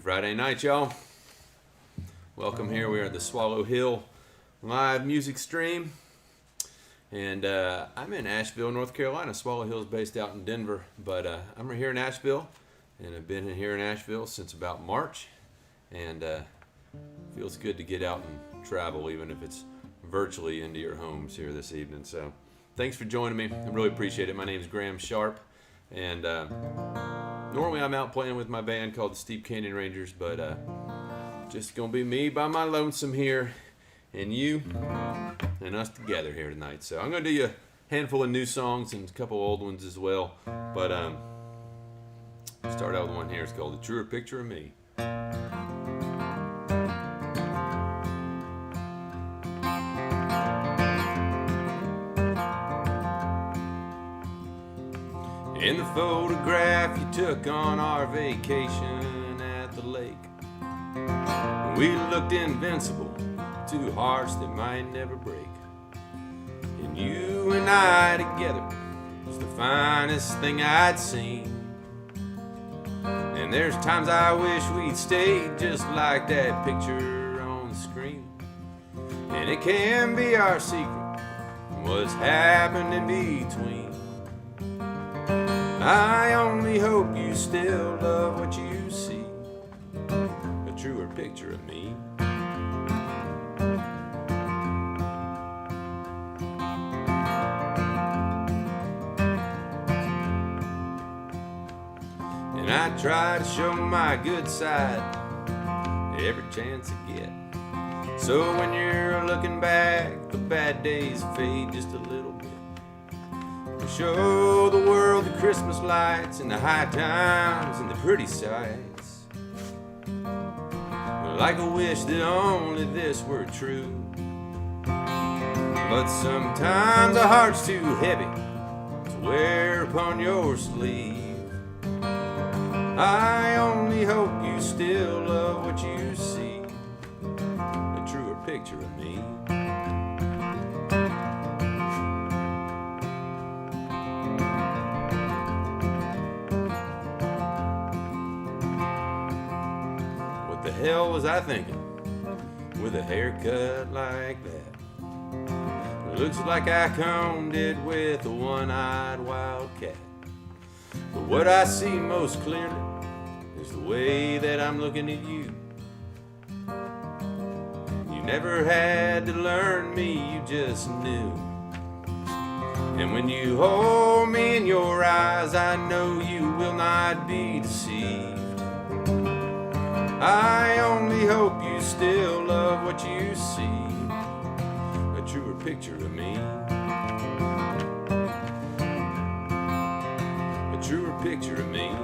Friday night, y'all. Welcome here. We are at the Swallow Hill live music stream. And I'm in Asheville, North Carolina. Swallow Hill is based out in Denver. But I'm here in Asheville. And I've been here in Asheville since about March. And feels good to get out and travel, even if it's virtually into your homes here this evening. So thanks for joining me. I really appreciate it. My name is Graham Sharp. And normally I'm out playing with my band called the Steep Canyon Rangers, but just gonna be me by my lonesome here, and you and us together here tonight. So I'm gonna do you a handful of new songs and a couple old ones as well. But start out with one here. It's called "A Truer Picture of Me." In the photograph you took on our vacation at the lake, we looked invincible, two hearts that might never break. And you and I together was the finest thing I'd seen. And there's times I wish we'd stayed just like that picture on the screen. And it can be our secret, what's happened in between. I only hope you still love what you see, a truer picture of me. And I try to show my good side every chance I get, so when you're looking back, the bad days fade just a little bit. Show the world the Christmas lights and the high times and the pretty sights. Like a wish that only this were true. But sometimes a heart's too heavy to wear upon your sleeve. I only hope you still love what you see, a truer picture of me. What the hell was I thinking with a haircut like that? Looks like I combed it with a one-eyed wildcat. But what I see most clearly is the way that I'm looking at you. You never had to learn me, you just knew. And when you hold me in your eyes, I know you will not be deceived. I only hope you still love what you see, a truer picture of me, a truer picture of me.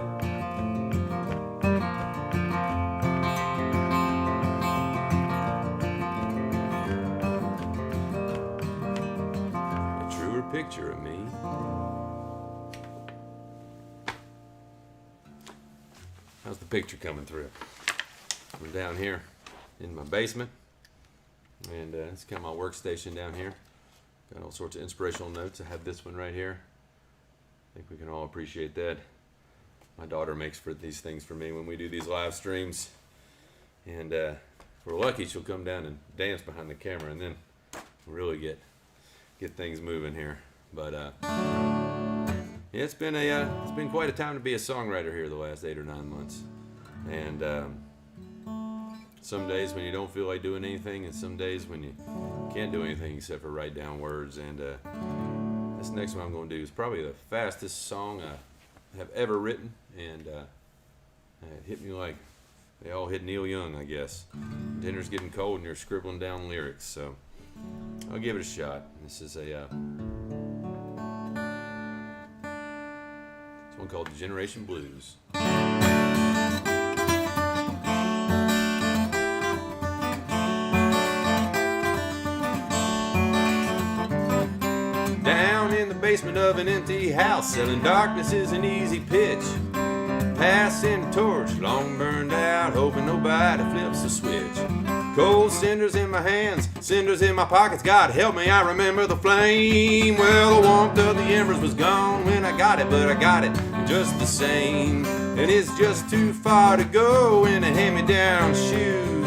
A truer picture of me. How's the picture coming through? We're down here in my basement, and it's kind of my workstation down here. Got all sorts of inspirational notes. I have this one right here. I think we can all appreciate that. My daughter makes for these things for me when we do these live streams, and if we're lucky, she'll come down and dance behind the camera, and then we'll really get things moving here. But yeah, it's been quite a time to be a songwriter here the last 8 or 9 months, and some days when you don't feel like doing anything, and some days when you can't do anything except for write down words. And this next one I'm going to do is probably the fastest song I have ever written, and it hit me like they all hit Neil Young, I guess. Dinner's getting cold and you're scribbling down lyrics, so I'll give it a shot. This is this one called Generation Blues. Down in the basement of an empty house, selling darkness is an easy pitch. Passing the torch, long burned out, hoping nobody flips the switch. Cold cinders in my hands, cinders in my pockets. God help me, I remember the flame. Well, the warmth of the embers was gone when I got it, but I got it just the same. And it's just too far to go in the hand-me-down shoes.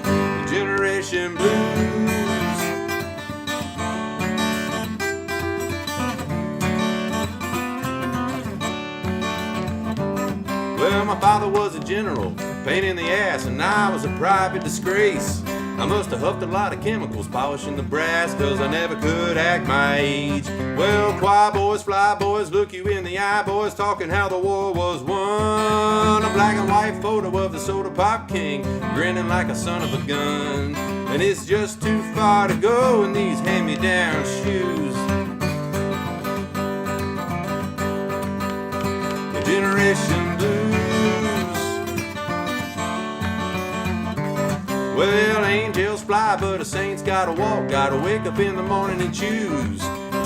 The Generation Blues. Well, my father was a general, pain in the ass, and I was a private disgrace. I must have huffed a lot of chemicals polishing the brass, 'cause I never could act my age. Well, choir boys, fly boys, look you in the eye, boys, talking how the war was won. A black and white photo of the soda pop king, grinning like a son of a gun. And it's just too far to go in these hand-me-down shoes. The Generation Blues. Well, angels fly, but a saint's gotta walk. Gotta wake up in the morning and choose.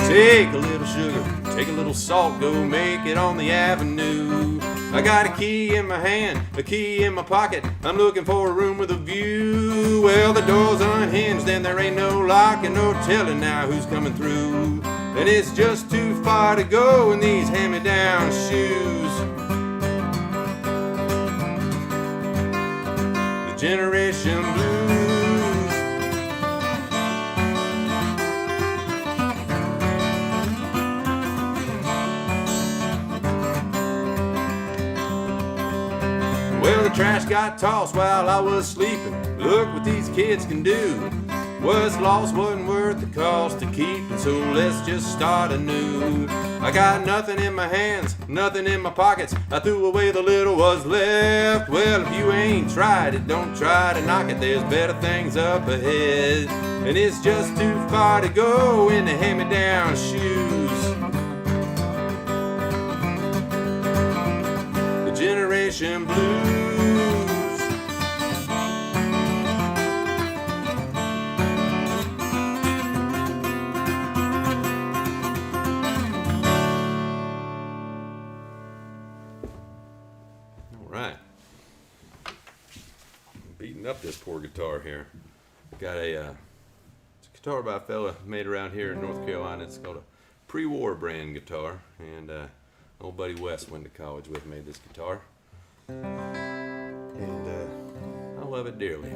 Take a little sugar, take a little salt, go make it on the avenue. I got a key in my hand, a key in my pocket. I'm looking for a room with a view. Well, the door's unhinged and there ain't no lock and no telling now who's coming through. And it's just too far to go in these hand-me-down shoes. The Generation Blues. Well, the trash got tossed while I was sleeping. Look what these kids can do. What's lost wasn't worth the cost to keep, and so let's just start anew. I got nothing in my hands, nothing in my pockets. I threw away the little was left. Well, if you ain't tried it, don't try to knock it. There's better things up ahead. And it's just too far to go in the hand-me-down shoes. The Generation Blues. Right. I'm beating up this poor guitar here. Got it's a guitar by a fella made around here in North Carolina. It's called a pre-war brand guitar, and old buddy Wes went to college with, made this guitar, and I love it dearly.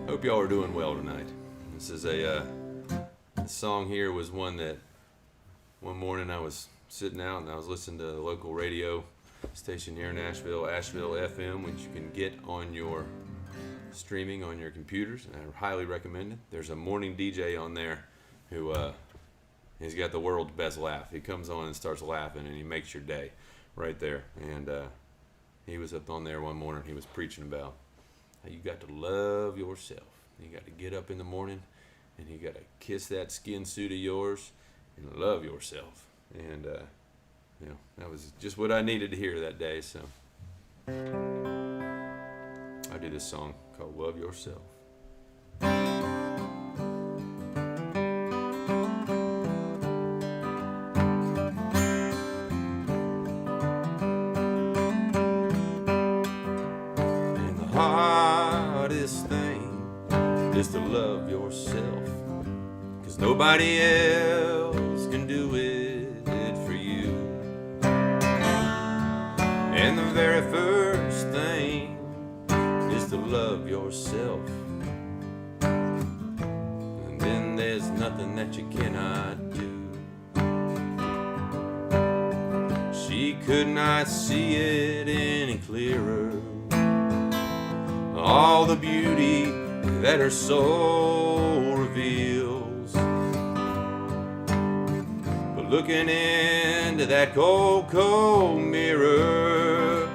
Hope y'all are doing well tonight. This is this song here was one that one morning I was sitting out and I was listening to the local radio station here in Asheville FM, which you can get on your streaming on your computers, and I highly recommend it. There's a morning DJ on there who he's got the world's best laugh. He comes on and starts laughing and he makes your day right there. And he was up on there one morning. He was preaching about how you got to love yourself. You got to get up in the morning and you got to kiss that skin suit of yours and love yourself. And you know, that was just what I needed to hear that day. So I do this song called Love Yourself. And the hardest thing is to love yourself, 'cause nobody else can do it for you. And the very first thing is to love yourself, and then there's nothing that you cannot do. She could not see it any clearer, all the beauty that her soul reveals. But looking into that cold, cold mirror,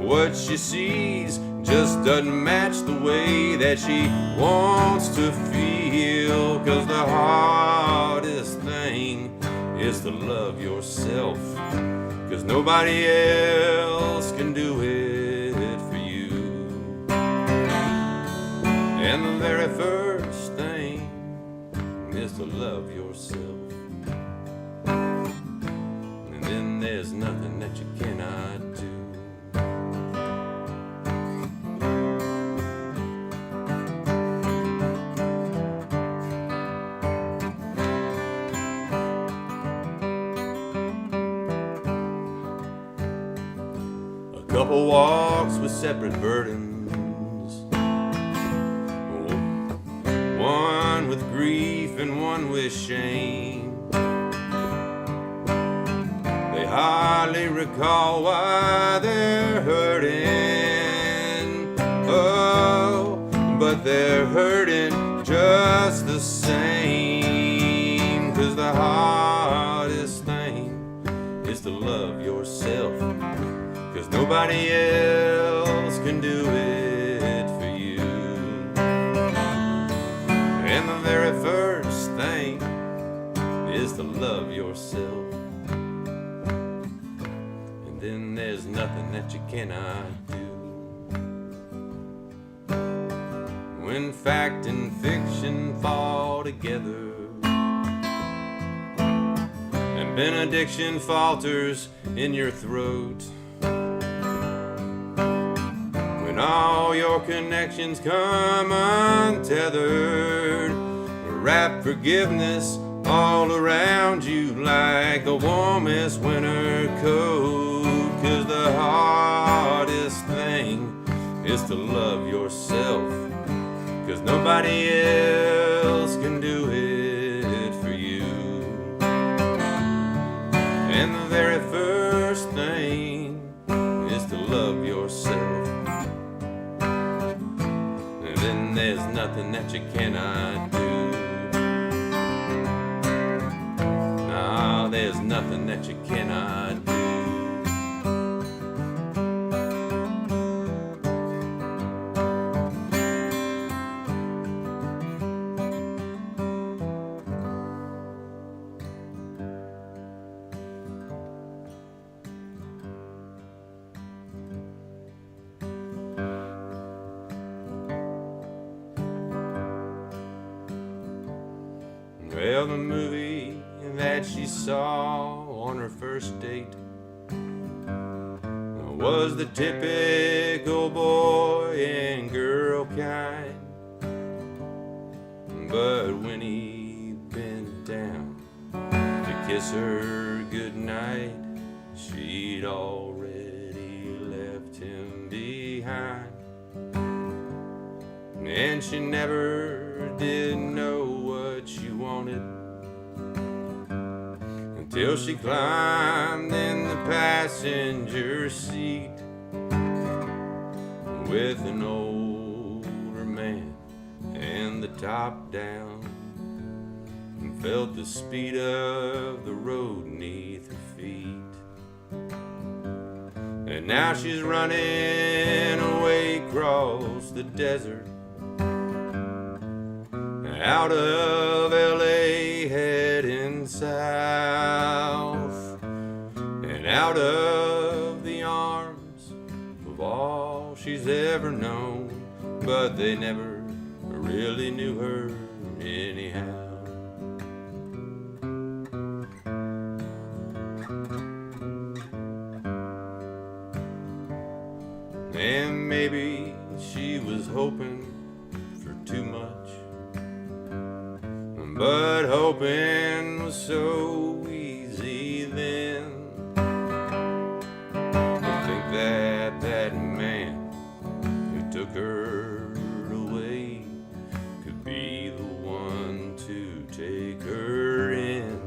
what she sees just doesn't match the way that she wants to feel. 'Cause the hardest thing is to love yourself, 'cause nobody else can do it for you. And the very first thing is to love yourself, and then there's nothing that you cannot do. couple walks with separate burdens. One with grief and one with shame. They hardly recall why they're hurting. Oh, but they're hurting just the same. 'Cause the hardest thing is to love yourself. 'Cause nobody else can do it for you. And the very first thing is to love yourself. And then there's nothing that you cannot do. When fact and fiction fall together and benediction falters in your throat, when all your connections come untethered, wrap forgiveness all around you like the warmest winter coat. 'Cause the hardest thing is to love yourself. 'Cause nobody else can do it for you. And the very first thing is to love yourself. And then there's nothing that you cannot do. No, there's nothing that you cannot do. Well, the movie that she saw on her first date was the typical boy and girl kind. But when he bent down to kiss her goodnight, she'd already left him behind. And she never did know what she wanted until she climbed in the passenger seat with an older man and the top down, and felt the speed of the road neath her feet. And now she's running away across the desert, out of LA heading south, and out of the arms of all she's ever known. But they never really knew her anyhow. And maybe she was hoping for too much, but hoping was so easy then. To think that that man who took her away could be the one to take her in.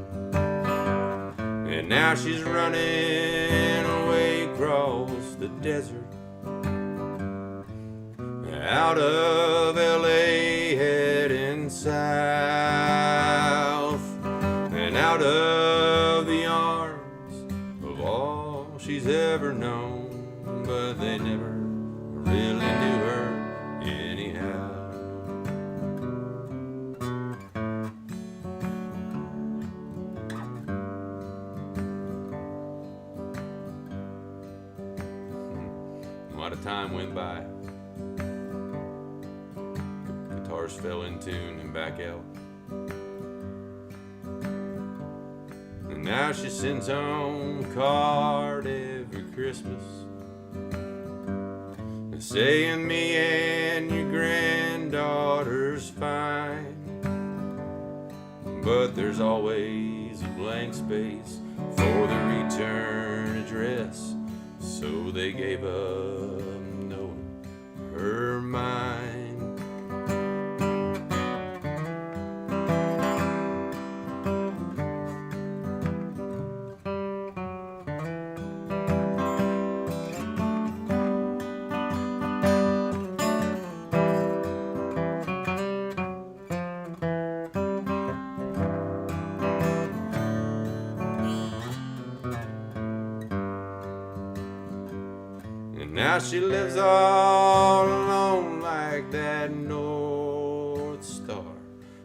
And now she's running away across the desert, out of LA heading south, and out of the arms of all she's ever known. But they never really knew her anyhow. A lot of time went by. Guitars fell in tune and back out. And now she sends home a card every Christmas saying me and your granddaughter's fine. But there's always a blank space for the return address. so they gave up knowing her mind. Now she lives all alone like that North Star,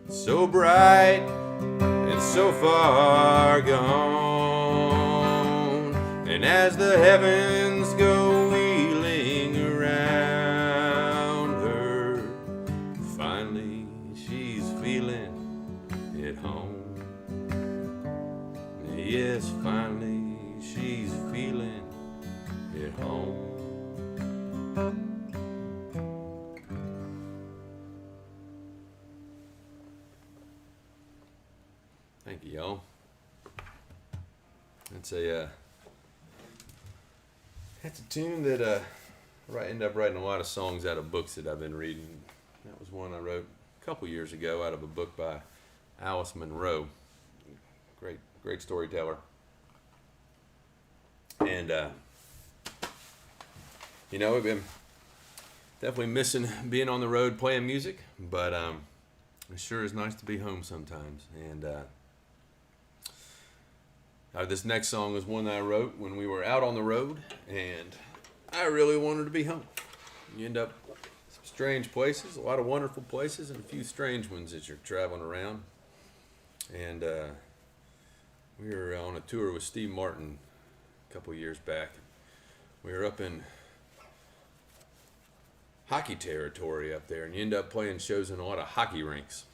so bright and so far gone. And as the heavens go wheeling around her, finally she's feeling at home. Yes, finally she's feeling at home. Thank you, y'all. That's a tune that I end up writing a lot of songs out of books that I've been reading. That was one I wrote a couple years ago out of a book by Alice Munro. Great storyteller. And we've been definitely missing being on the road playing music, but it sure is nice to be home sometimes. And this next song is one that I wrote when we were out on the road, and I really wanted to be home. You end up some strange places, a lot of wonderful places, and a few strange ones as you're traveling around. And we were on a tour with Steve Martin a couple years back. We were up in hockey territory up there, and you end up playing shows in a lot of hockey rinks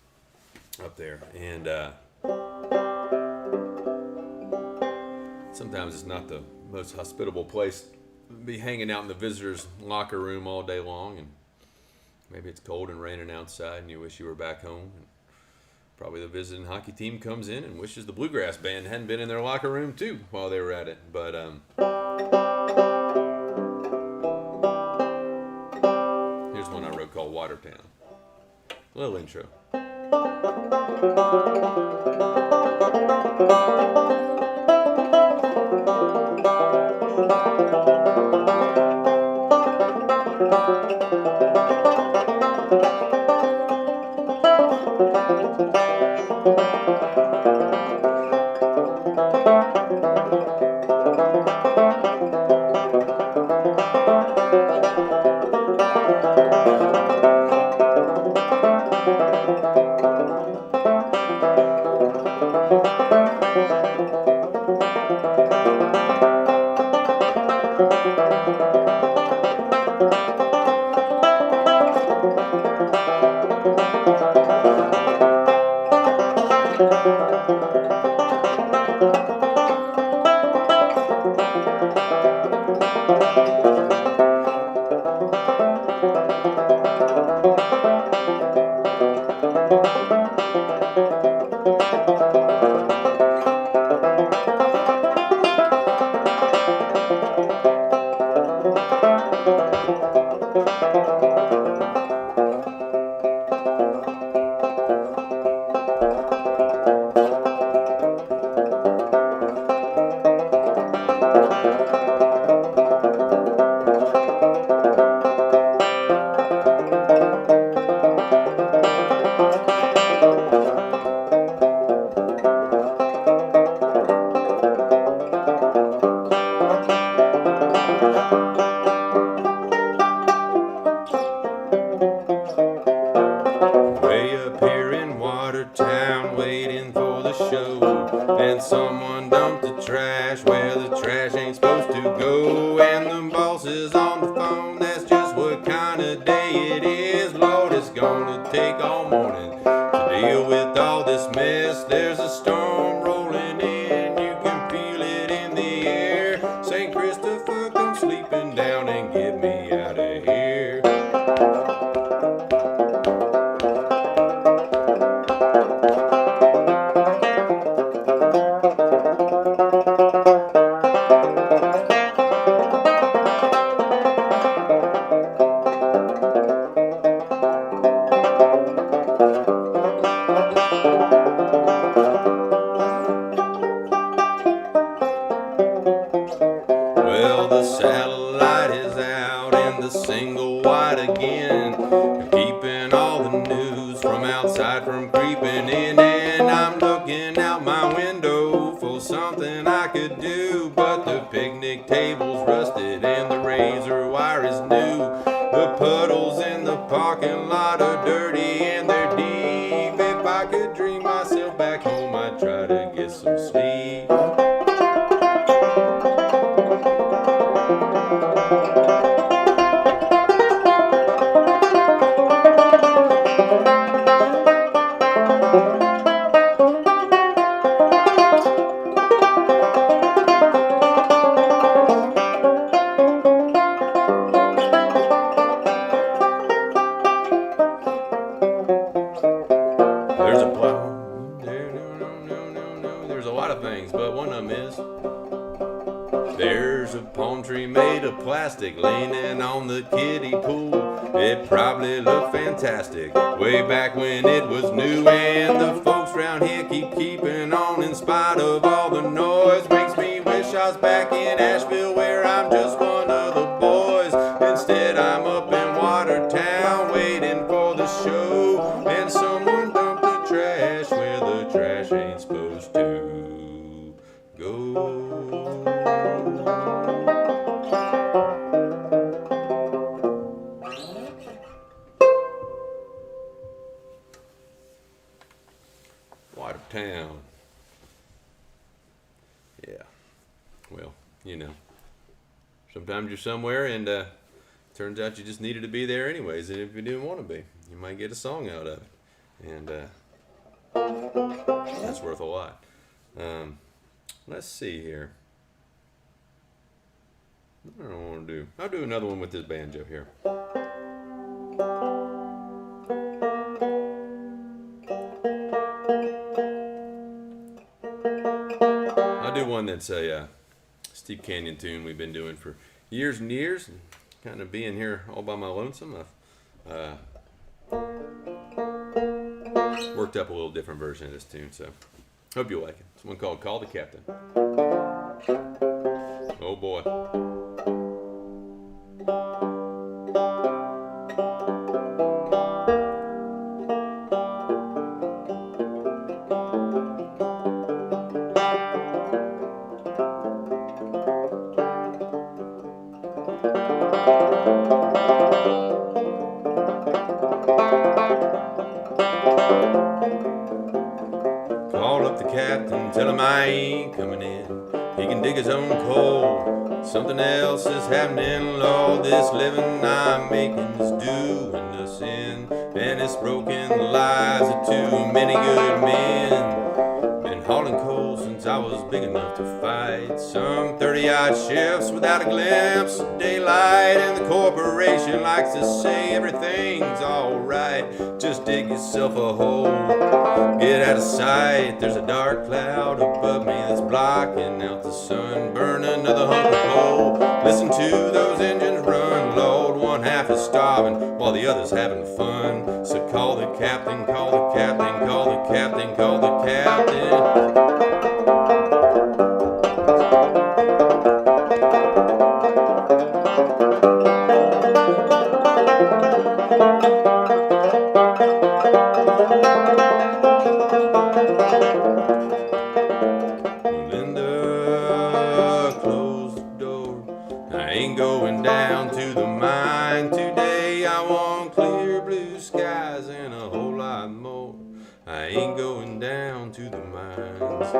up there. And sometimes it's not the most hospitable place to be hanging out in the visitors' locker room all day long, and maybe it's cold and raining outside and you wish you were back home. And probably the visiting hockey team comes in and wishes the bluegrass band hadn't been in their locker room too while they were at it. But here's one I wrote called Watertown. A little intro. Watertown waiting for the show, and someone dumped the trash where the trash ain't supposed to go, and the boss is on the phone. That's just what kind of day it is. Lord, it's gonna take all morning to deal with all this mess. There's a storm rolling in, you can feel it in the air. St. Christopher, come sleeping down and get me out of here. outside from creeping in, and I'm looking out my window for something I could do, but the picnic table's rusted and the razor wire is new. The puddles in the parking lot are dirty and they're deep. If I could dream myself back home, I'd try to get some sleep. There's a plow. There's a lot of things, but one of them is there's a palm tree made of plastic leaning on the kiddie pool. It probably looked fantastic way back when it was new, and the folks round here keep keeping on in spite of all the noise. Makes me wish I was back in Asheville where I'm just one of the boys. Instead I'm up in Watertown waiting for the show, and someone dumped the trash where the trash ain't supposed to go. Watertown. Yeah. Well, you know, sometimes you're somewhere and turns out you just needed to be there anyways, and if you didn't want to be, you might get a song out of it, and that's worth a lot. Let's see here. What do I want to do? I'll do another one with this banjo here. I'll do one that's a Steve Canyon tune we've been doing for years and years, and kind of being here all by my lonesome, I've worked up a little different version of this tune, so hope you'll like it. It's one called Call the Captain. Oh boy. Call up the captain, tell him I ain't coming in. He can dig his own coal. Something else is happening, Lord. This living I'm making is doing us in, and it's broken the lives of too many good men. Been hauling coal since I was big enough to fight. Some 30-odd shifts without a glimpse of daylight, and the corporation likes to say everything's alright. Just dig yourself a hole, get out of sight. There's a dark cloud above me that's blocking out the sun. Burn another hunk of coal, listen to those engines run. Lord, one half is starving while the other's having fun. So call the captain, call the captain, call the captain, call the captain. Linda, close the door. I ain't going down to the mine today. I want clear blue skies and a whole lot more. I ain't going down to the mines.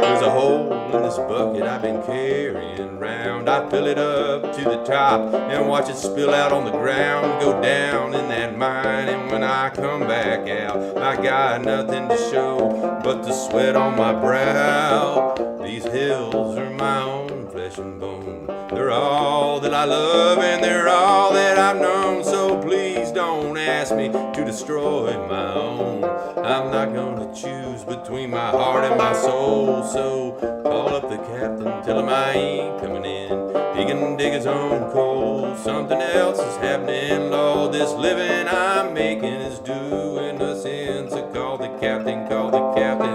There's a hole in this bucket I've been carrying round. I fill it up to the top and watch it spill out on the ground, go down in that mine. And when I come back out, I got nothing to show but the sweat on my brow. These hills are my own flesh and bone. They're all that I love and they're all that I've known. So please don't ask me to destroy my own. I'm not gonna choose between my heart and my soul. So call up the captain, tell him I ain't coming in. He can dig his own coal. Something else is happening, Lord. This living I'm making is doing us in. So call the captain, call the captain.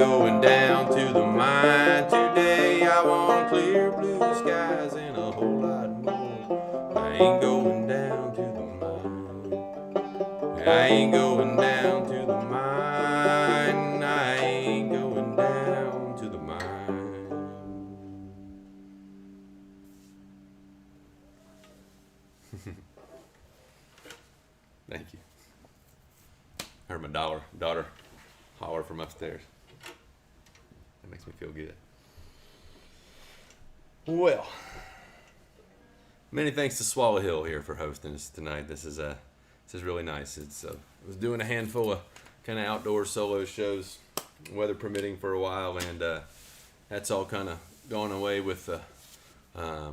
going down to the mine today. I want clear blue skies and a whole lot more. I ain't going down to the mine. I ain't going down to the mine. I ain't going down to the mine. Thank you. I heard my daughter holler from upstairs. That makes me feel good. Well, many thanks to Swallow Hill here for hosting us tonight. This is really nice. I was doing a handful of kind of outdoor solo shows, weather permitting, for a while, and that's all kind of gone away with the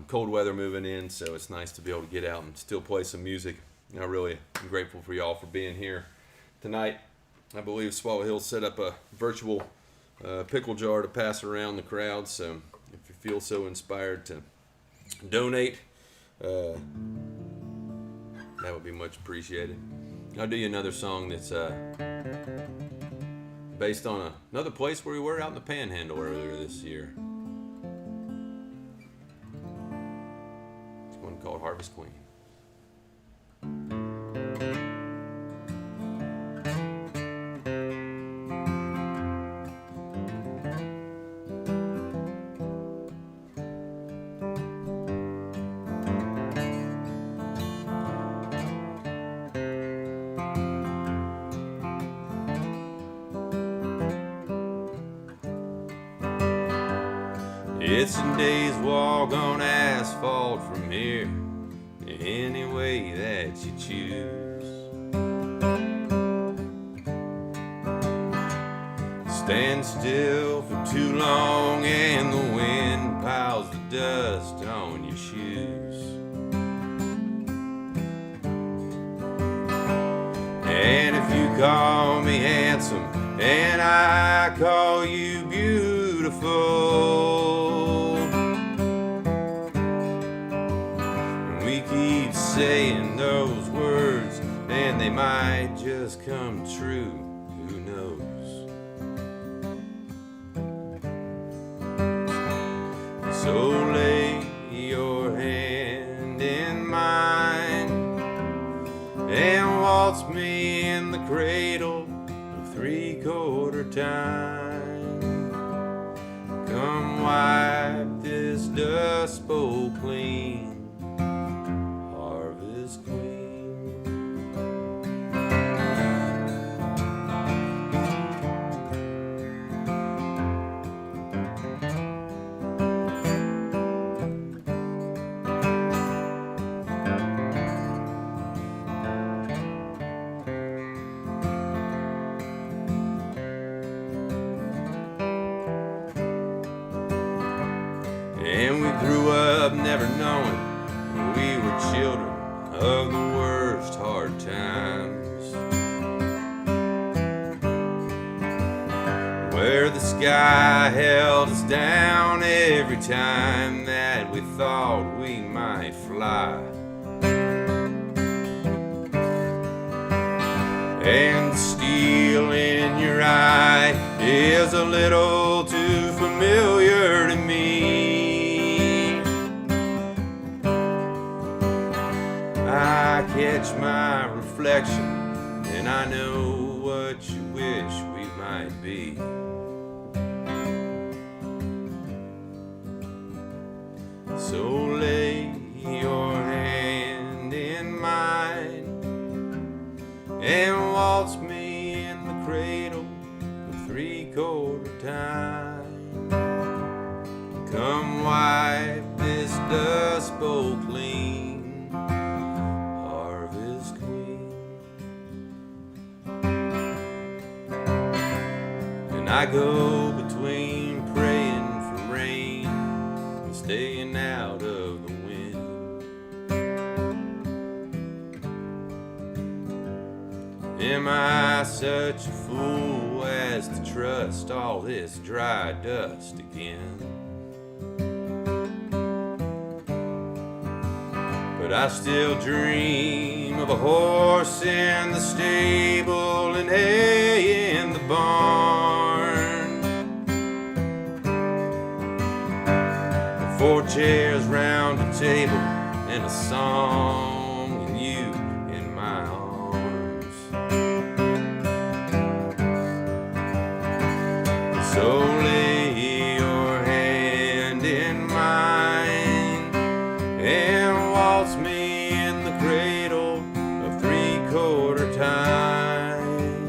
cold weather moving in. So it's nice to be able to get out and still play some music. I really am grateful for y'all for being here tonight. I believe Swallow Hill set up a virtual pickle jar to pass around the crowd. So if you feel so inspired to donate, that would be much appreciated. I'll do you another song that's based on another place where we were, out in the Panhandle earlier this year. It's one called Harvest Queen. It's a day's walk on asphalt from here, any way that you choose. Stand still for too long and the wind piles the dust on your shoes. And if you call me handsome and I call you beautiful, keep saying those words and they might just come true. Who knows? So lay your hand in mine and waltz me in the cradle of 3/4 time. Come wipe this dust bowl clean, and we grew up never knowing we were children of the worst hard times, where the sky held us down every time that we thought we might fly. And the steel in your eye is a little too familiar to me. I catch my reflection and I know what you wish we might be. So lay your hand in mine and waltz me in the cradle for 3/4 time. Come wipe this dust bowl clean, Harvest Queen. And I go between praying for rain and staying out of the wind. Am I such a fool as to trust all this dry dust again? But I still dream of a horse in the stable and hay in the barn. chairs round the table and a song and you in my arms. So lay your hand in mine and waltz me in the cradle of 3/4 time.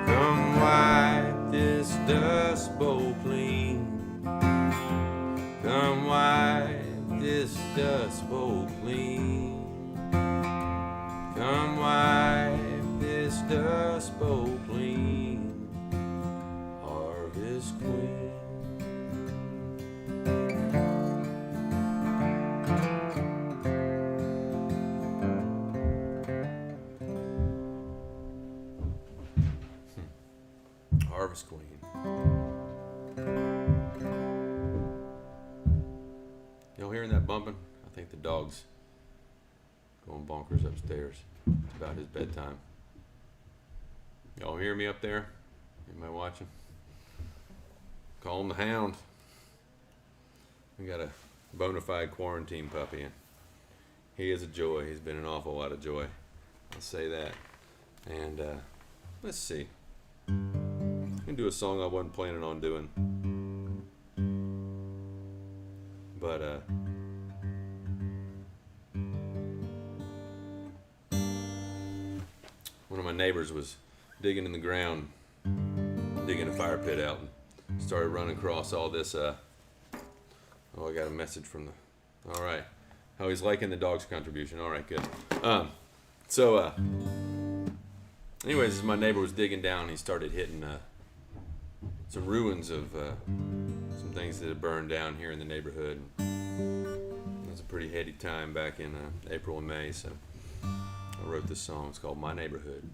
Come wipe this dust bowl clean. Come wipe this dust bowl clean. Come wipe this dust bowl clean. Harvest Queen. Harvest Queen. Y'all hearing that bumping? I think the dog's going bonkers upstairs. It's about his bedtime. Y'all hear me up there? Anybody watching? Call him the Hound. We got a bona fide quarantine puppy, and he is a joy. He's been an awful lot of joy. I'll say that. And let's see. I'm gonna do a song I wasn't planning on doing, but one of my neighbors was digging in the ground, digging a fire pit out, and started running across all this. Oh, I got a message from the. All right, how he's liking the dog's contribution. All right, good. Anyways, as my neighbor was digging down, he started hitting some ruins of some things that had burned down here in the neighborhood. It was a pretty heady time back in April and May, so I wrote this song. It's called My Neighborhood.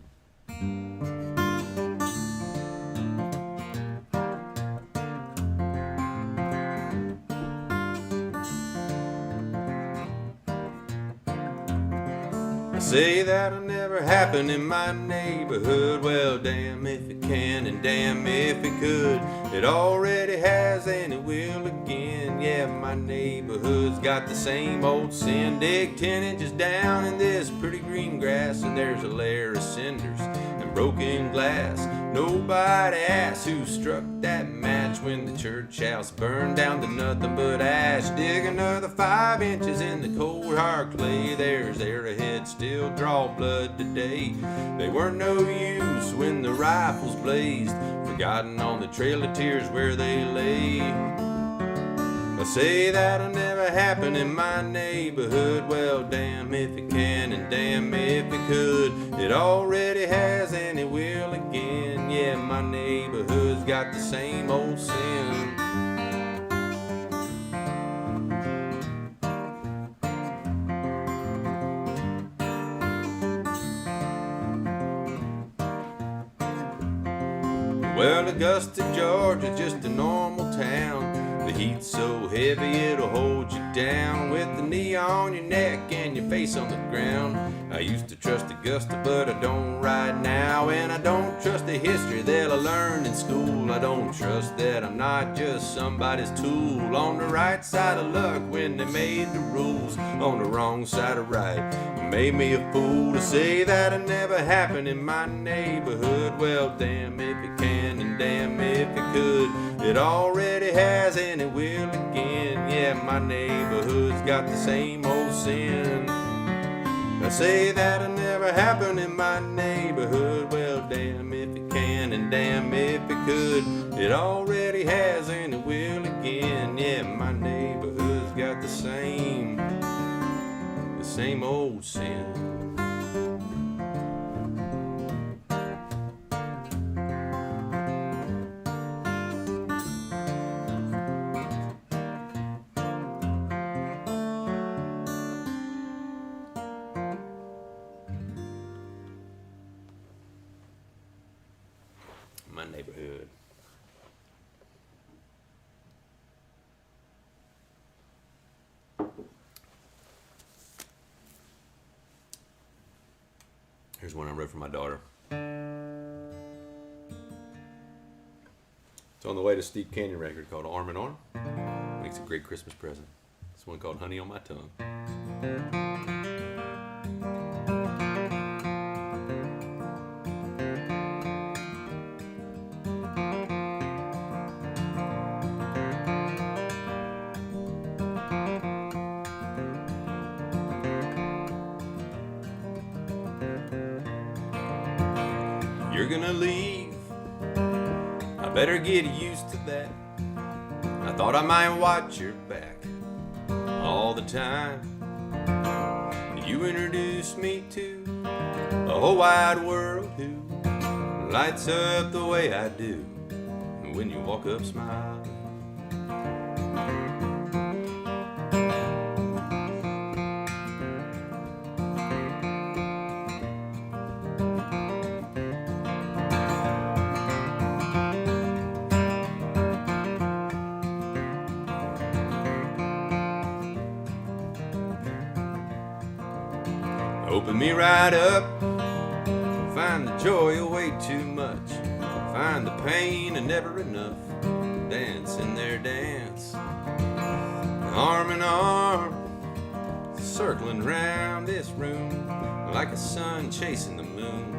Say that'll never happen in my neighborhood. Well, damn if it can and damn if it could. It already has and it will again. Yeah, my neighborhood's got the same old sin. Dig 10 inches down in this pretty green grass, and there's a layer of cinders and broken glass. Nobody asks who struck that match when the church house burned down to nothing but ash. Dig another 5 inches in the cold hard clay. There's arrowheads still draw blood today. They weren't no use when the rifles blazed, forgotten on the trail of tears where they lay. I say that'll never happen in my neighborhood. Well, damn if it can and damn if it could. It already has and it will again. Yeah, my neighborhood's got the same old sin. Well, Augusta, Georgia, just a normal town. The heat's so heavy it'll hold you down. With the knee on your neck and your face on the ground. I used to trust Augusta, but I don't right now. And I don't trust the history that I learned in school. I don't trust that I'm not just somebody's tool. On the right side of luck when they made the rules. On the wrong side of right made me a fool. To say that'll never happen in my neighborhood. Well, damn if it can and damn if it could. It already has and it will again. Yeah, my neighborhood's got the same old sin. I say that'll never happen in my neighborhood. Well, damn if it can and damn if it could. It already has and it will again. Yeah, my neighborhood's got the same old sin. My neighborhood. Here's one I wrote for my daughter. It's on the way to Steep Canyon record called Arm in Arm. Makes a great Christmas present. This one called Honey on My Tongue. You're gonna leave, I better get used to that. I thought I might watch your back all the time. You introduced me to a whole wide world who lights up the way I do when you walk up smiling. Open me right up, find the joy way too much, find the pain and never enough, dance in their dance, arm in arm, circling round this room, like a sun chasing the moon.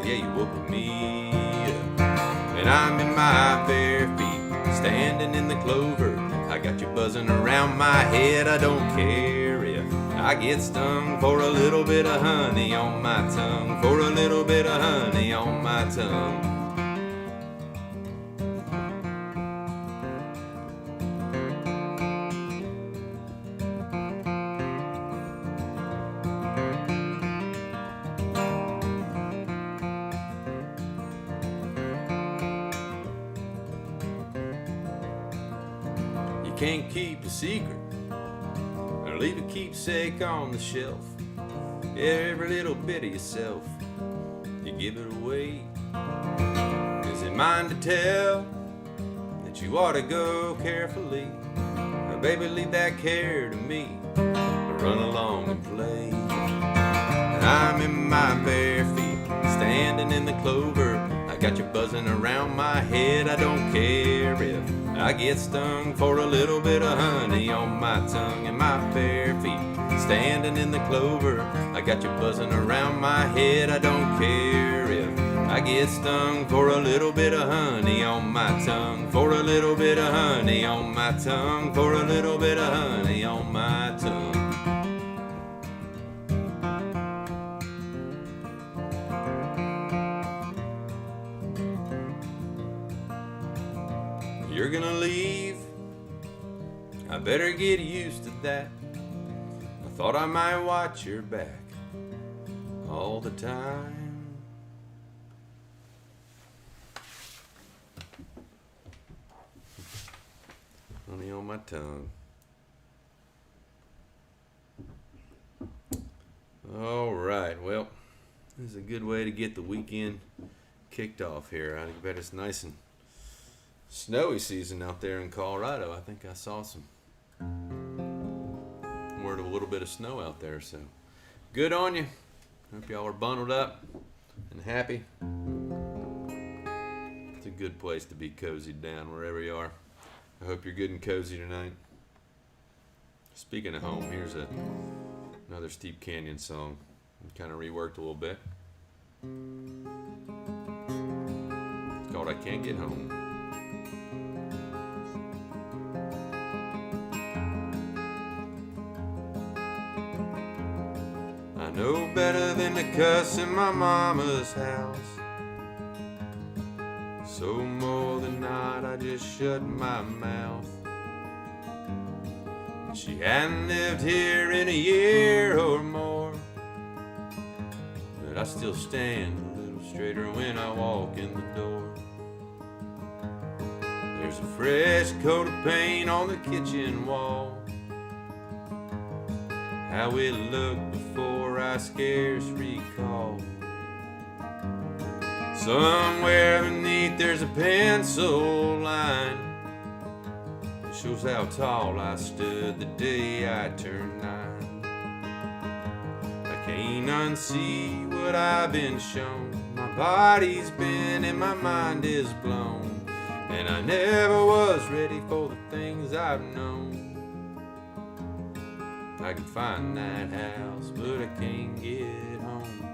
Yeah, you woke me up, and I'm in my bare feet, standing in the clover. I got you buzzing around my head, I don't care if I get stung, for a little bit of honey on my tongue, for a little bit of honey on my tongue. You can't keep a secret or leave a keepsake on the shelf. Every little bit of yourself, you give it away. Is it mine to tell that you ought to go carefully? Or baby, leave that care to me, or run along and play. And I'm in my bare feet, standing in the clover. I got you buzzing around my head, I don't care if I get stung, for a little bit of honey on my tongue and my bare feet, standing in the clover. I got you buzzing around my head, I don't care if I get stung, for a little bit of honey on my tongue, for a little bit of honey on my tongue, for a little bit of honey on my tongue. You're gonna leave, I better get used to that. I thought I might watch your back all the time. Honey on my tongue. All right, well, this is a good way to get the weekend kicked off here. I bet it's nice and snowy season out there in Colorado. I think I saw some word of a little bit of snow out there, so good on you. Hope y'all are bundled up and happy. It's a good place to be cozied down wherever you are. I hope you're good and cozy tonight. Speaking of home, here's another Steep Canyon song. Kind of reworked a little bit. It's called I Can't Get Home. I know better than to cuss in my mama's house, so more than not I just shut my mouth. She hadn't lived here in a year or more, but I still stand a little straighter when I walk in the door. There's a fresh coat of paint on the kitchen wall. How it looked before I scarce recall. Somewhere beneath there's a pencil line that shows how tall I stood the day I turned 9. I can't unsee what I've been shown. My body's been and my mind is blown, and I never was ready for the things I've known. I can find that house, but I can't get home.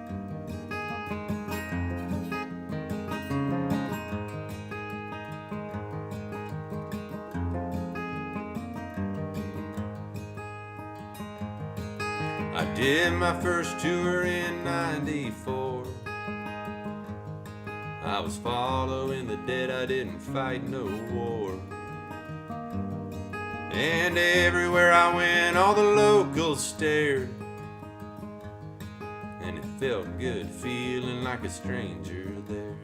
I did my first tour in '94. I was following the dead, I didn't fight no war. And everywhere I went, all the locals stared. And it felt good feeling like a stranger there.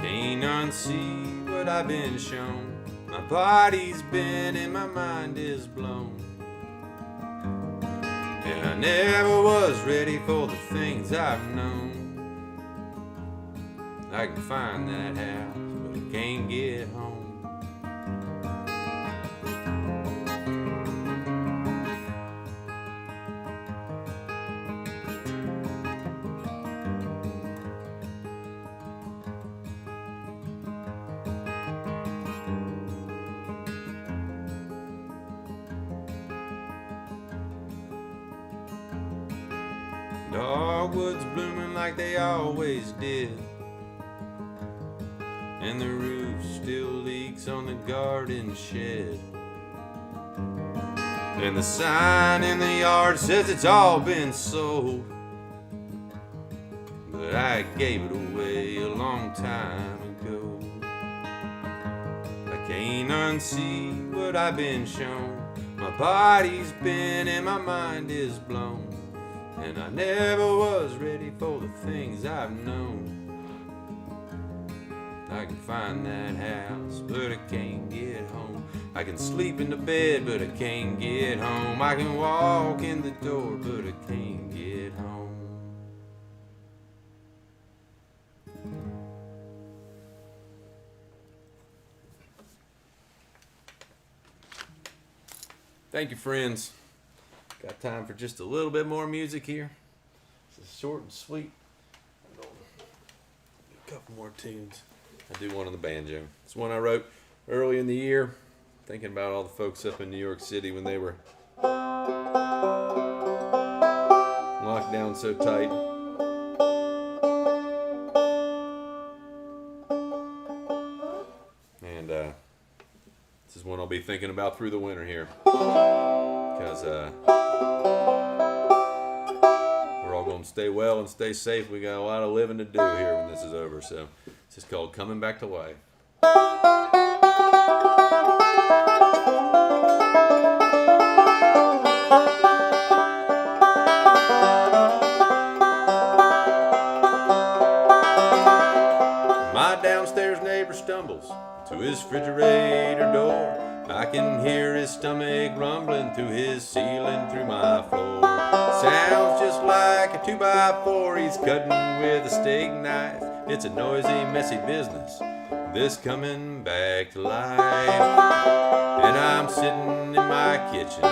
Can't unsee what I've been shown. My body's been and my mind is blown. And I never was ready for the things I've known. I can find that house, but I can't get home. Dogwoods blooming like they always did, and the roof still leaks on the garden shed. And the sign in the yard says it's all been sold, but I gave it away a long time ago. I can't unsee what I've been shown. My body's been and my mind is blown. And I never was ready for the things I've known. I can find that house, but I can't get home. I can sleep in the bed, but I can't get home. I can walk in the door, but I can't get home. Thank you, friends. Got time for just a little bit more music here. It's short and sweet. A couple more tunes. I do one on the banjo. It's one I wrote early in the year, thinking about all the folks up in New York City when they were locked down so tight. And this is one I'll be thinking about through the winter here, because we're all going to stay well and stay safe. We got a lot of living to do here when this is over. So it's just called Coming Back to Life. My downstairs neighbor stumbles to his refrigerator door. I can hear his stomach rumbling through his ceiling, through my floor. Sounds just like a 2x4 he's cutting with a steak knife. It's a noisy, messy business, this coming back to life. And I'm sitting in my kitchen,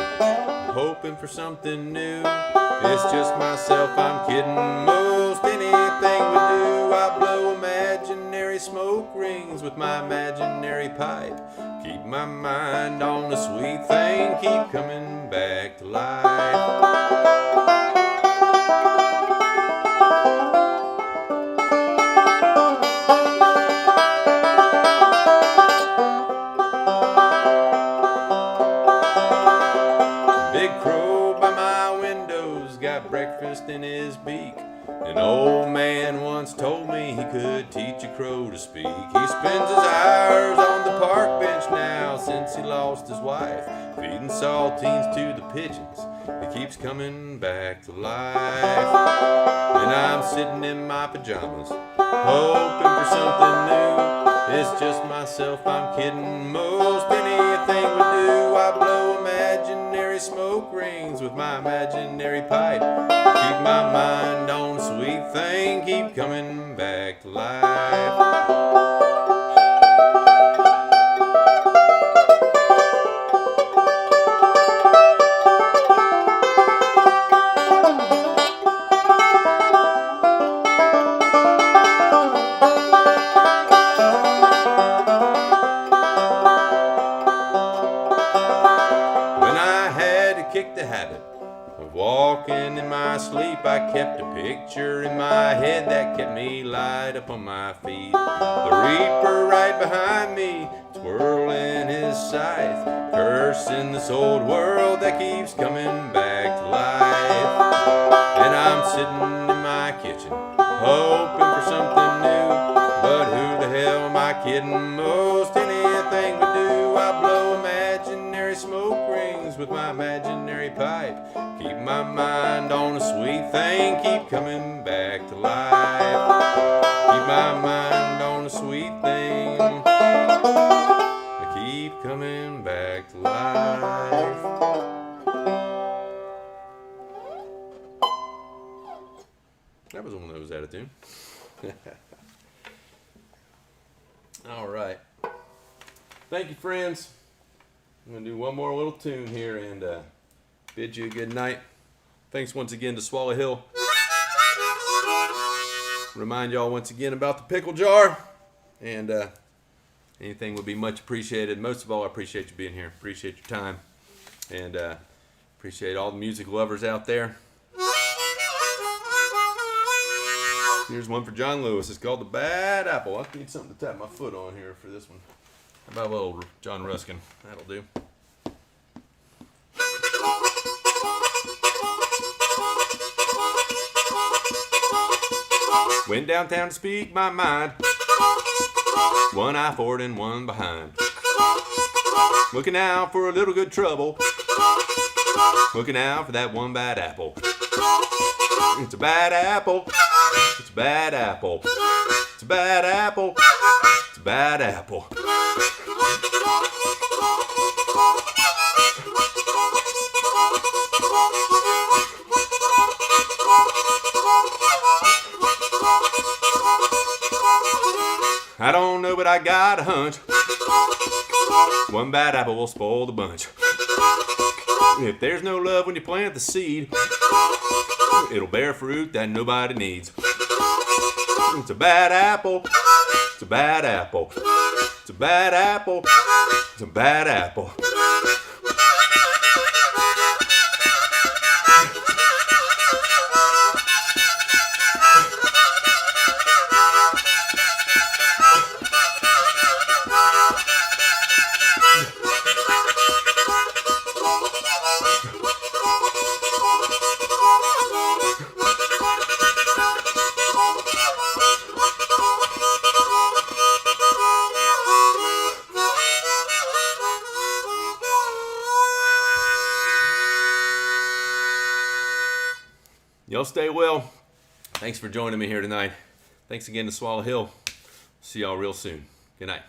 hoping for something new. It's just myself, I'm kidding. Most anything we do, I blow imaginary smoke rings with my imaginary pipe. Keep my mind on the sweet thing, keep coming back to life. Big crow by my windows got breakfast in his beak. An old man once told me he could teach a crow to speak. He spends his hours on the park bench now since he lost his wife, feeding saltines to the pigeons. He keeps coming back to life. And I'm sitting in my pajamas, hoping for something new. It's just myself, I'm kidding. Most anything we do, I blow imaginary smoke rings with my imaginary pipe. Keep my mind on a sweet thing, keep coming back to life. When I had in my sleep, I kept a picture in my head that kept me light upon my feet. The reaper right behind me, twirling his scythe, cursing this old world that keeps coming back to life. And I'm sitting in my kitchen, hoping for something new, but who the hell am I kidding? Most anything would do. I blow imaginary smoke rings with my imaginary pipe, keep my mind on a sweet thing, keep coming back to life. Keep my mind on a sweet thing, I keep coming back to life. That was one of those out of tune. All right. Thank you, friends. I'm going to do one more little tune here and bid you a good night. Thanks once again to Swallow Hill. Remind y'all once again about the pickle jar. And anything would be much appreciated. Most of all, I appreciate you being here. Appreciate your time. And appreciate all the music lovers out there. Here's one for John Lewis. It's called The Bad Apple. I need something to tap my foot on here for this one. How about a little John Ruskin? That'll do. Went downtown to speak my mind. One eye forward and one behind. Looking out for a little good trouble. Looking out for that one bad apple. It's a bad apple. It's a bad apple. It's a bad apple. It's a bad apple. I don't know, but I got a hunch. One bad apple will spoil the bunch. If there's no love when you plant the seed, it'll bear fruit that nobody needs. It's a bad apple. It's a bad apple. It's a bad apple. It's a bad apple. Y'all stay well. Thanks for joining me here tonight. Thanks again to Swallow Hill. See y'all real soon. Good night.